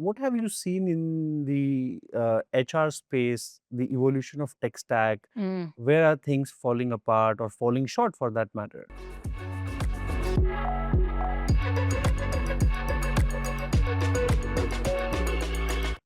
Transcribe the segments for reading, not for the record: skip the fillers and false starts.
what have you seen in the HR space, the evolution of tech stack? Mm. Where are things falling apart or falling short for that matter?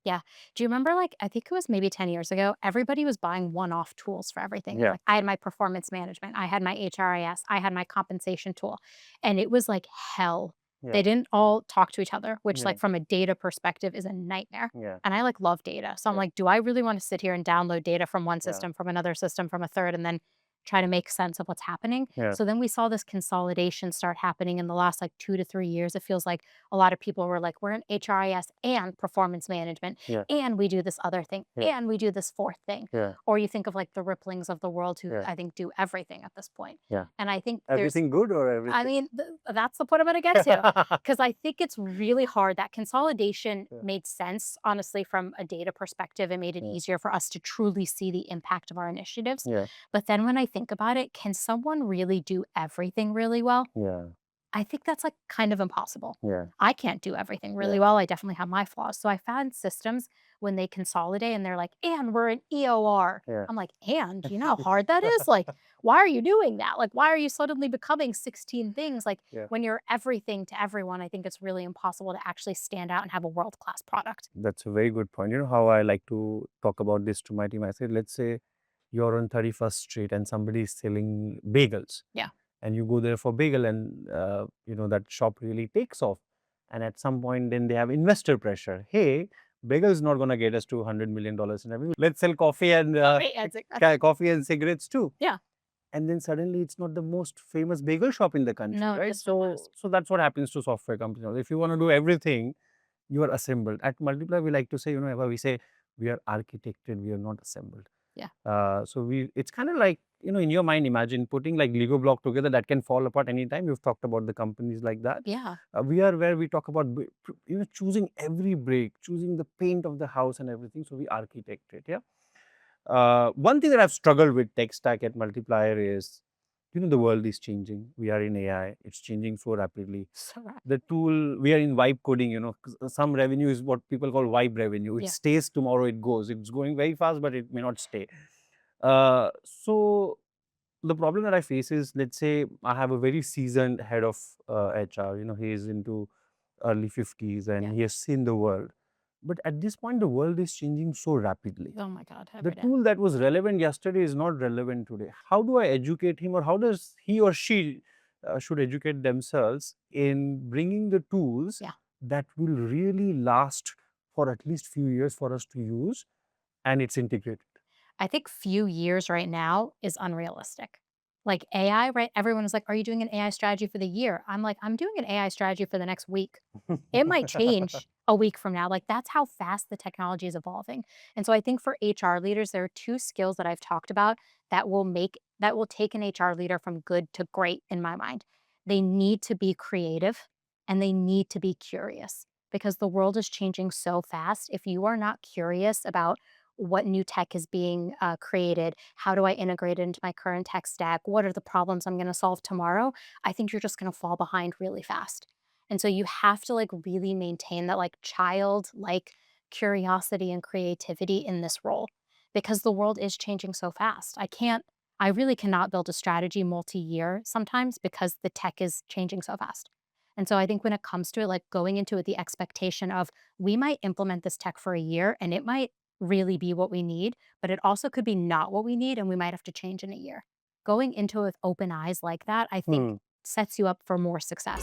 Yeah. Do you remember, like, I think it was maybe 10 years ago, everybody was buying one-off tools for everything. Yeah, Like, I had my performance management, I had my HRIS, I had my compensation tool, and it was like hell. yeah, They didn't all talk to each other, which, yeah, like, from a data perspective is a nightmare. yeah, And I, like, love data. So I'm yeah, like, do I really want to sit here and download data from one yeah, system, from another system, from a third, and then try to make sense of what's happening? yeah, So then we saw this consolidation start happening in the last like 2 to 3 years. It feels like a lot of people were like, we're in HRIS and performance management yeah, and we do this other thing, yeah, and we do this fourth thing. yeah, Or you think of like the Ripplings of the world who yeah, I think do everything at this point. yeah. And I think there's, Everything good or I everything? mean, that's the point I'm going to get to. Because I think it's really hard. That consolidation Yeah, made sense, honestly, from a data perspective. It made it yeah, easier for us to truly see the impact of our initiatives. yeah, But then when I think about it, can someone really do everything really well? yeah, I think that's, like, kind of impossible. yeah, I can't do everything yeah. really well, I definitely have my flaws, so I found systems when they consolidate and they're like, "And we're an EOR." Yeah. I'm like, "And? You know how hard that is? Like, why are you doing that? Like, why are you suddenly becoming 16 things?" Like, Yeah. when you're everything to everyone, I think it's really impossible to actually stand out and have a world-class product. That's a very good point. You know how I like to talk about this to my team? I say, let's say you're on 31st Street and somebody is selling bagels Yeah. and you go there for bagel and, that shop really takes off. And at some point, then they have investor pressure. Hey, bagel is not going to get us to $100 million in revenue. Let's sell coffee and Coffee and cigarettes. coffee and cigarettes too. Yeah. And then suddenly it's not the most famous bagel shop in the country, No, it right? just never So, was. so that's what happens to software companies. If you want to do everything, you are assembled. At Multiplier, we like to say, Eva, we say we are architected, we are not assembled. Yeah. It's kind of like, in your mind, imagine putting like Lego block together that can fall apart anytime. You've talked about the companies like that. Yeah. We are where we talk about, choosing every brick, choosing the paint of the house and everything. So we architect it, yeah. One thing that I've struggled with tech stack at Multiplier is, the world is changing. We are in AI. It's changing so rapidly. So right. The tool, we are in vibe coding, 'cause some revenue is what people call vibe revenue. It Yeah. stays tomorrow, it goes. It's going very fast, but it may not stay. So the problem that I face is, let's say I have a very seasoned head of HR, he is into early 50s and Yeah. he has seen the world. But at this point, the world is changing so rapidly. Oh my god, The every day. tool that was relevant yesterday is not relevant today. How do I educate him, or how does he or she should educate themselves in bringing the tools Yeah. that will really last for at least few years for us to use, and it's integrated? I think few years right now is unrealistic. Like AI, right? Everyone is like, "Are you doing an AI strategy for the year?" I'm like, "I'm doing an AI strategy for the next week." It might change a week from now. Like that's how fast the technology is evolving. And so I think for HR leaders, there are two skills that I've talked about that will take an HR leader from good to great in my mind. They need to be creative and they need to be curious because the world is changing so fast. If you are not curious about what new tech is being created, how do I integrate it into my current tech stack, what are the problems I'm going to solve tomorrow, I think you're just going to fall behind really fast. And so you have to like really maintain that like child like curiosity and creativity in this role because the world is changing so fast. I really cannot build a strategy multi-year sometimes because the tech is changing so fast. And so I think when it comes to it, like going into it, the expectation of we might implement this tech for a year and it might really be what we need, but it also could be not what we need and we might have to change in a year. Going into it with open eyes like that, I think Hmm. sets you up for more success.